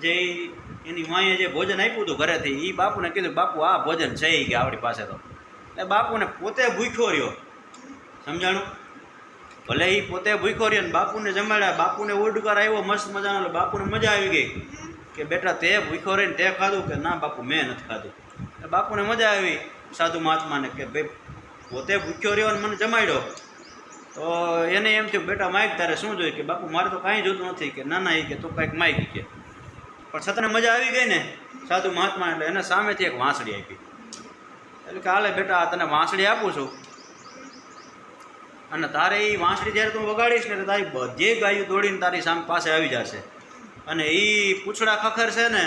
જે એની માએ જે ભોજન આપ્યું હતું ઘરેથી, એ બાપુને કીધું બાપુ આ ભોજન છે કે આપણી પાસે તો. એટલે બાપુને પોતે ભૂખ્યો રહ્યો, સમજાણું? ભલે એ પોતે ભૂખ્યો રહ્યો ને બાપુને જમાડ્યા, બાપુને ઉડકાર આવ્યો મસ્ત મજાનો, એટલે બાપુને મજા આવી ગઈ કે બેટા તે ભૂખ્યો રહીને તે ખાધું કે ના બાપુ મેં નથી ખાધું. એટલે બાપુને મજા આવી સાધુ મહાત્માને કે ભાઈ પોતે ભૂખ્યો રહ્યો અને મને જમાડ્યો. તો એને એમ થયું બેટા માઇક તારે શું જોઈએ? કે બાપુ મારે તો કાંઈ જોતું નથી. કે ના ના એ કે તું કાંઈક માઇક કે. પણ છતાં મજા આવી ગઈ ને સાધુ મહાત્મા, એટલે એને સામેથી એક વાંસળી આપી. એટલે કે હાલે બેટા તને વાંસળી આપું છું, અને તારે એ વાંસળી જ્યારે તું વગાડીશ ને તારી બધી ગાયો દોડીને તારી સામે પાસે આવી જશે, અને એ પૂંછડા ખખર છે ને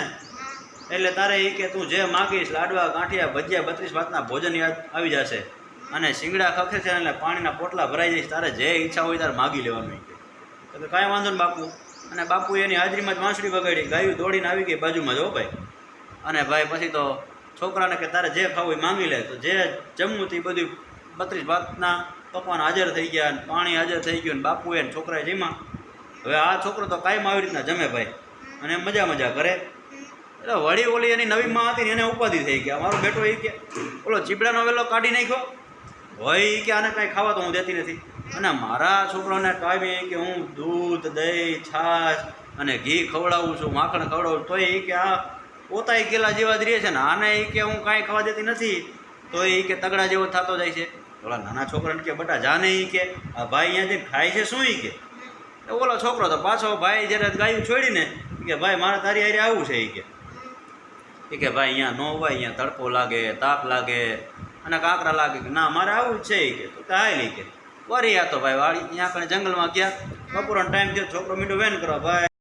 એટલે તારે એ કે તું જે માગીશ લાડવા ગાંઠિયા ભજીયા 32 ભાતના ભોજન યાદ આવી જશે, અને શિંગડા ખખર છે એટલે પાણીના પોટલા ભરાઈ જઈશ, તારે જે ઈચ્છા હોય તારે માગી લેવાનું. એટલે કાંઈ વાંધો ને બાપુ. અને બાપુ એની હાજરીમાં જ વાંસળી વગાડી, ગાયું દોડીને આવી ગઈ બાજુમાં જો ભાઈ. અને ભાઈ પછી તો છોકરાને કે તારે જે ખાવું એ માંગી લે. તો જે જમવું તે બધું 32 ભાતના પકવાન હાજર થઈ ગયા, અને પાણી હાજર થઈ ગયું, ને બાપુએ ને છોકરાએ જમ્યા. હવે આ છોકરો તો કાયમ આવી રીતના જમે ભાઈ, અને મજા કરે. એટલે વળી ઓલી એની નવી માં હતી ને એને ઉપાધિ થઈ ગયા, મારો બેટો એ કે ઓલો ચીબડાનો વેલો કાઢી નાખ્યો હોય કે આને કાંઈ ખાવા તો હું દેતી નથી, અને મારા છોકરાને કાંઈ કે હું દૂધ દહીં છાશ અને ઘી ખવડાવું છું, માખણ ખવડાવું, તોય એ કે આ પોતાય કેલા જેવા જ રહે છે ને આને એ કે હું કાંઈ ખાવા દેતી નથી, તો એ કે તગડા જેવો થતો જાય છે. ઓલા નાના છોકરાને કે બેટા જાને એ કે આ ભાઈ અહીંયા જઈને ખાય છે શું? એ કે ઓલો છોકરો તો પાછો ભાઈ જ્યારે ગાયું છોડીને કે ભાઈ મારે તારી હારે આવું છે. એ કે ભાઈ અહીંયા ન હોય, અહીંયા તડકો લાગે, તાપ લાગે અને કાંકરા લાગે, કે ના મારે આવું જ છે. કે તો કાંઈ નહીં કે વરી આ તો ભાઈ વાળી અહીંયા આગળ જંગલમાં ગયા, બપોરનો ટાઈમ થયો, છોકરો મીઠું વેન કરવા ભાઈ